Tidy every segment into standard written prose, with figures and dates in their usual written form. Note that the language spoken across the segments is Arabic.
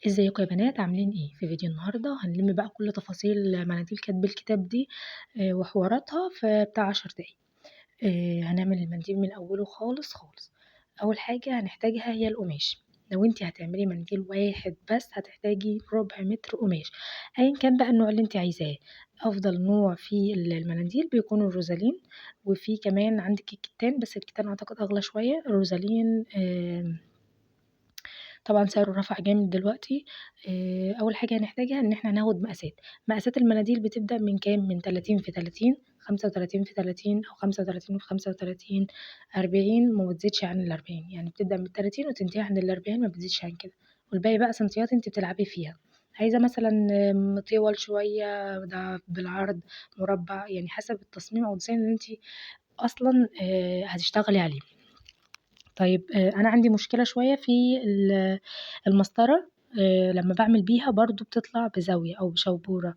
ازيكم يا بنات عاملين ايه؟ في فيديو النهارده هنلم بقى كل تفاصيل مناديل كتب الكتاب دي وحواراتها في بتاع 10 دقايق. هنعمل المنديل من اوله خالص خالص. اول حاجه هنحتاجها هي القماش. لو انتي هتعملي منديل واحد بس هتحتاجي 1/4 متر قماش، ايا كان بقى النوع اللي انتي عايزاه. افضل نوع في المناديل بيكون الروزالين، وفي كمان عندك الكتان، بس الكتان اعتقد اغلى شويه. الروزالين طبعًا سعره رفع جامد دلوقتي. أول حاجة هنحتاجها إن إحنا هناخد مقاسات. مقاسات المناديل بتبدأ من كام؟ من 30 في 30، 35 في 30، أو 35 في 35، 40 وما بتزيدش عن ال40، يعني بتبدأ من ال30 وتنتهي عند ال40، ما بتزيدش عن كده، والباقي بقى سنتيات أنتِ بتلعبي فيها. عايزة مثلًا مطول شوية، ده بالعرض، مربع، يعني حسب التصميم أو الdesign اللي أنتِ أصلًا هتشتغلي عليه. طيب أنا عندي مشكلة شوية في المسطرة. لمّا باعمل بيها برضه بتطلع بزاوية أو بشبورة.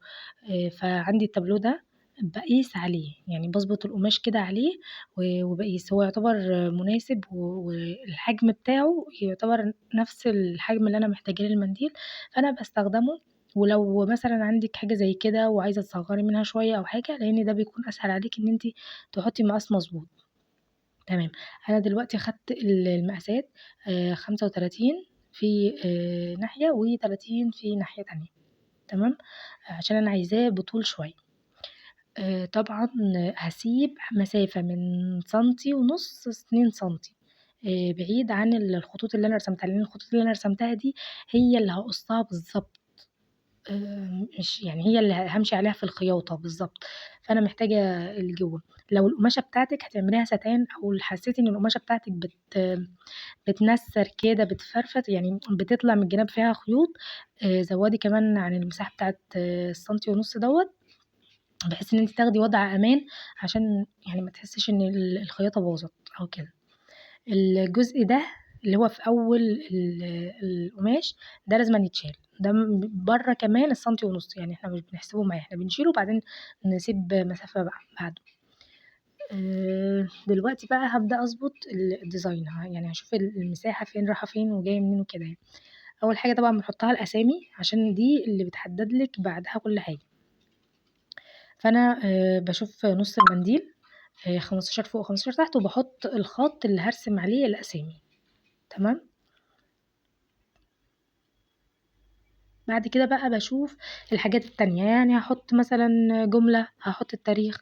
فعندي التابلو ده باقيس عليه، يعني باضبط القماش كده عليه وباقيس. هو يعتبر مناسب والحجم بتاعه يعتبر نفس الحجم اللي أنا محتاجاه للمنديل، فأنا باستخدمه. ولو مثلًا عندِك حاجة زي كده وعايزة تصغّري منها شوية أو حاجة، لإن ده بيكون أسهل عليكِ إن أنتِ تحطّي مقاس مضبوط. تمام. أنا دلوقتي أخدت المقاسات 35 في ناحية و30 في ناحية تانية. تمام. عشان أنا عايزاه بطول شوية. طبعًا هاسيب مسافة من سنتي ونُص، 2 سنتي بعيد عن الخطوط اللي أنا رسمتها، لإن الخطوط اللي أنا رسمتها دي هي اللي هاقصّها بالضبط. مش يعني هي اللي هامشي عليها في الخياطة بالضبط، فأنا محتاجة اللي جوّه. لو القماشة بتاعتِك هتعمليها ستان، أو حسيتِ إن القماشة بتاعتِك بتنسّر كده، بتفرفت، يعني بتطلع من الجناب فيها خيوط، زوّدي كمان عن المساحة بتاعة السنتي ونُص دوّة، بحيث إن أنتِ تاخدي وضع أمان، عشان يعني ما تحسّيش إن الخياطة باظت أو كده. الجزء ده اللي هو في أول القماش ده لازمًا يتشال، ده برّه كمان السنتي ونُص، يعني إحنا مش بنحسبه معاه، إحنا بنشيله وبعدين نسيب مسافة بعده. دلوقتي بقى هابدأ أضبط الdesign، يعني هاشوف المساحة فين رايحة فين وجاية منين وكده يعني. أول حاجة طبعًا بنحطها الأسامي، عشان دي اللي بتحدد لِك بعدها كل حاجة. فأنا باشوف نُص المنديل، 15 فوق و15 تحت، وباحط الخط اللي هارسم عليه الأسامي. تمام. بعد كده بقى باشوف الحاجات التانية، يعني هاحط مثلًا جملة، هاحط التاريخ،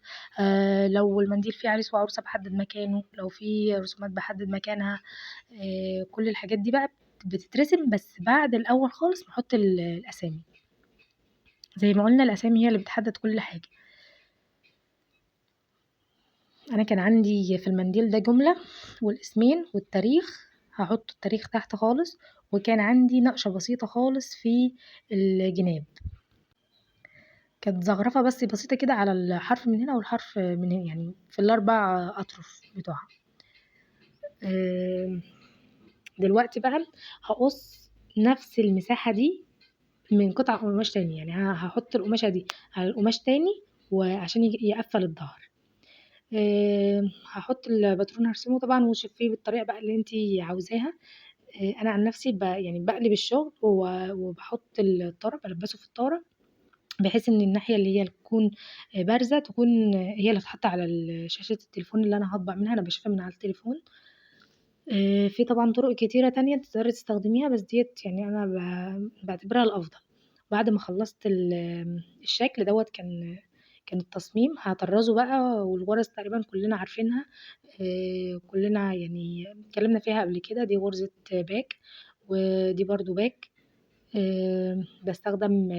لو المنديل فيه عريس وعروسة باحدد مكانه، لو فيه رسومات باحدد مكانها. كل الحاجات دي بقى بتترسم، بس بعد الأول خالص باحط الأسامي. زي ما قُلنا الأسامي هي اللي بتحدد كل حاجة. أنا كان عندي في المنديل ده جملة والاسمين والتاريخ، هاحط التاريخ تحت خالص، وكان عندي نقشة بسيطة خالص في الجناب. كانت زخرفة بس بسيطة كده على الحرف من هنا والحرف من هنا، يعني في ال4 أطرف بتوعها. دلوقتي بقى هاقص نفس المساحة دي من قطع قماش تاني، يعني هاحط القماشة دي على القماش تاني وعشان يقفّل الضهر. هاحط الباترون هارسمه طبعًا وشوفيه بالطريقة بقى اللي أنتِ عاوزاها. أنا عن نفسي يعني باقلب الشغل وباحط الطارة، بالبّسه في الطارة، بحيث إن الناحية اللي هي تكون بارزة تكون هي اللي تتحط على شاشة التليفون اللي أنا هاطبع منها، أنا باشوفها من على التليفون. في طبعًا طرق كتيرة تانية تقدري تستخدميها، بس ديّة يعني أنا باعتبرها الأفضل. بعد ما خلّصت الشكل دوّة، كان التصميم هاطرّزه بقى، والغرز تقريبًا كلّنا عارفينها. كلّنا يعني اتكلّمنا فيها قبل كده، دي غرزة باك، ودي برضه باك. باستخدم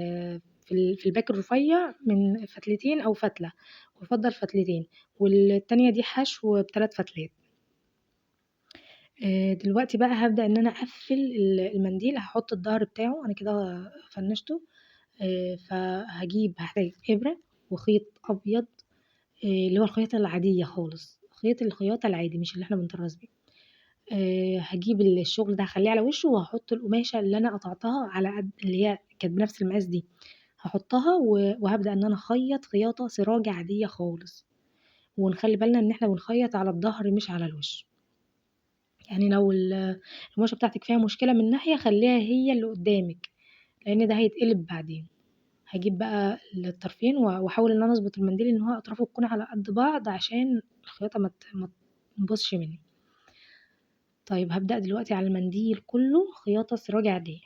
في الباك الرفيّع من فتلتين أو فتلة، ويُفضّل فتلتين، والتانية دي حشو ب3 فتلات. دلوقتي بقى هابدأ إن أنا أقفّل المنديل، هاحط الضهر بتاعه، أنا كده فنّشته. هاحتاج إبرة وخيط أبيض، اللي هو الخياطة العادية خالص، خيط الخياطة العادي مش اللي إحنا بنطرّز بيه. هاجيب الشغل ده هاخلّيه على وشه، وهاحط القماشة اللي أنا قطعتها على قد اللي هي كانت بنفس المقاس دي، هاحطها وهابدأ إن أنا أخيّط خياطة سراج عادية خالص، ونخلّي بالنا إن إحنا بنخيّط على الضهر مش على الوش. يعني لو القماشة بتاعتِك فيها مشكلة من ناحية، خلّيها هي اللي قدّامِك، لان ده هيتقلب بعدين. هجيب بقى الطرفين واحاول ان انا اظبط المنديل ان هو اطرافه تكون على قد بعض عشان الخياطة ما تبوظش مني. طيب هبدأ دلوقتي على المنديل كله خياطة سراج عادية.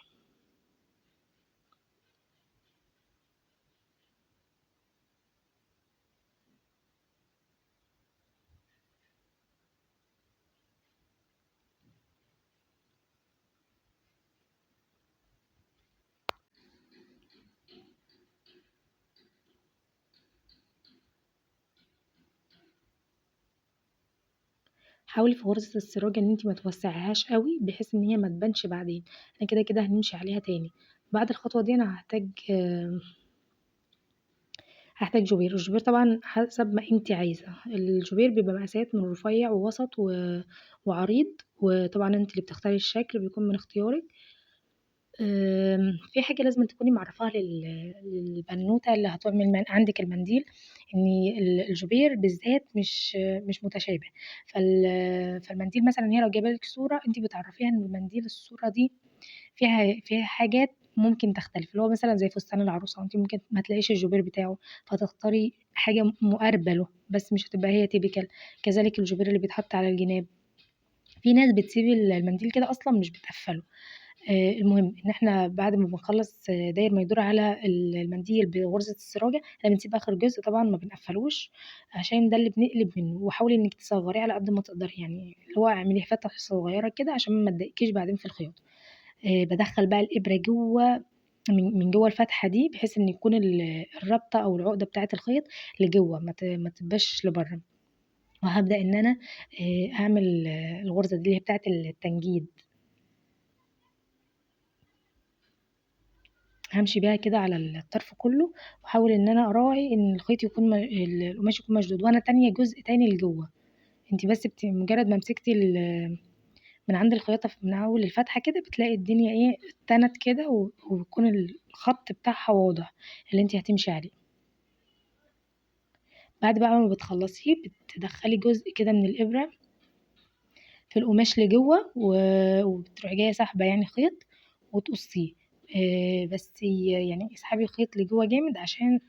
حاولي في غرزة السراج ان انتي ما توسعيهاش قوي بحيث ان هي ما تبانش بعدين. احنا كده كده هنمشي عليها تاني. بعد الخطوة دي انا هحتاج جوبير. الجوبير طبعا حسب ما انتي عايزة. الجوبير بيبقى مقاسات من رفيع ووسط وعريض، وطبعا انتي اللي بتختاري الشكل بيكون من اختيارك. في حاجة لازم تكوني معرفاها للبنوتة اللي هتعمل عندك المنديل، ان الجوبير بالذات مش متشابه. فالمنديل مثلا هي لو جايبه لك صورة انت بتعرفيها ان المنديل الصورة دي فيها حاجات ممكن تختلف، اللي هو مثلا زي فستان العروسة انت ممكن ما تلاقيش الجوبير بتاعه، فتختاري حاجة مقاربة له بس مش هتبقى هي تيبيكال. كذلك الجوبير اللي بيتحط على الجناب، في ناس بتسيب المنديل كده اصلا مش بتقفله. المهم إن إحنا بعد ما بنخلّص داير ما يدور على المنديل بغرزة السراجة، إحنا بنسيب آخر جزء طبعًا ما بنقفّلوش عشان ده اللي بنقلب منه، وحاولي إنِّك تصغّريه على قد ما تقدري، يعني اللي هو اعملي فتح صغيّرة كده عشان ما تضايقكيش بعدين في الخياطة. بادخّل بقى الإبرة جوّه من جوّه الفتحة دي بحيث إن يكون الرابطة أو العقدة بتاعة الخيط لجوّه ما تبقاش لبرّه، وهابدأ إن أنا أعمل الغرزة دي اللي هي بتاعة التنجيد. هامشي بيها كده على الطرف كله، واحاول ان انا اراعي ان الخيط يكون القماش يكون مشدود، وانا تانية جزء تاني لجوه. انتي بس مجرد ما مسكتي من عند الخياطة من اول الفتحة كده بتلاقي الدنيا ايه اتنت كده ويكون الخط بتاعها واضح اللي انتي هتمشي عليه. بعد بقى ما بتخلصيه بتدخلي جزء كده من الإبرة في القماش لجوه وبتروحي جاية ساحبة يعني خيط وتقصيه. بس يعني اسحبي الخيط لجوه جامد عشان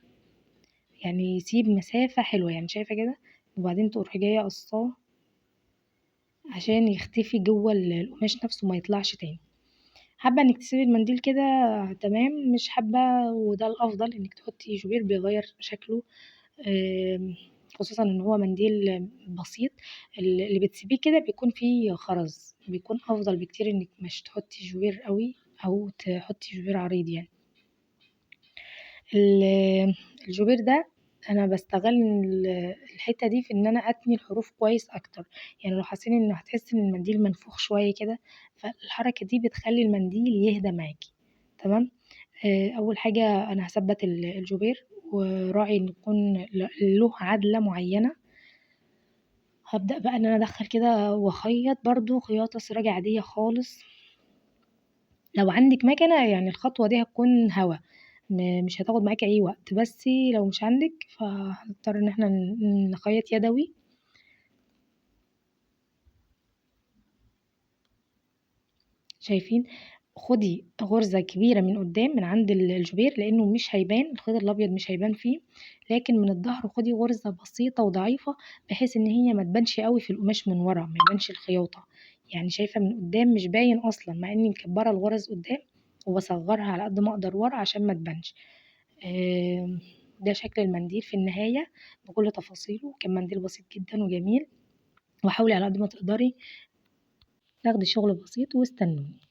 يعني يسيب مسافة حلوة، يعني شايفة كده، وبعدين تروحي جاية قصاه عشان يختفي جوه القماش نفسه ما يطلعش تاني. حابة انك تسيبي المنديل كده تمام، مش حابة وده الافضل انك تحطي جوبير بيغير شكله. خصوصا ان هو منديل بسيط، اللي بتسيبيه كده بيكون فيه خرز، بيكون افضل بكتير انك مش تحطي جوبير قوي او تحطي جوبير عريض يعني. الجوبير ده انا بستغل الحته دي في ان انا اتني الحروف كويس اكتر. يعني لو حاسين انه هتحس ان المنديل منفوخ شويه كده، فالحركه دي بتخلي المنديل يهدى معاكي. تمام. اول حاجه انا هثبت الجوبير وراعي ان يكون له عدله معينه. هبدأ بقى ان انا ادخل كده واخيط برضو خياطه سراج عاديه خالص. لو عندك مكنة يعني الخطوة دي هتكون هوا، مش هتاخد معاكي أي وقت، بس لو مش عندك فهنضطر إن احنا نخيط يدوي. شايفين؟ خدي غرزة كبيرة من قدام من عند الجوبير لأنه مش هيبان، الخيط الأبيض مش هيبان فيه، لكن من الظهر خدي غرزة بسيطة وضعيفة بحيث إن هي ما تبانش قوي في القماش من ورا، ما يبانش الخياطة. يعني شايفة من قدام مش باين أصلا مع إني مكبرة الغرز قدام وبصغرها على قد ما أقدر ورا عشان ما تبانش. ده شكل المنديل في النهاية بكل تفاصيله. كان منديل بسيط جدا وجميل، وحاولي على قد ما تقدري تاخدي شغل بسيط واستنوني.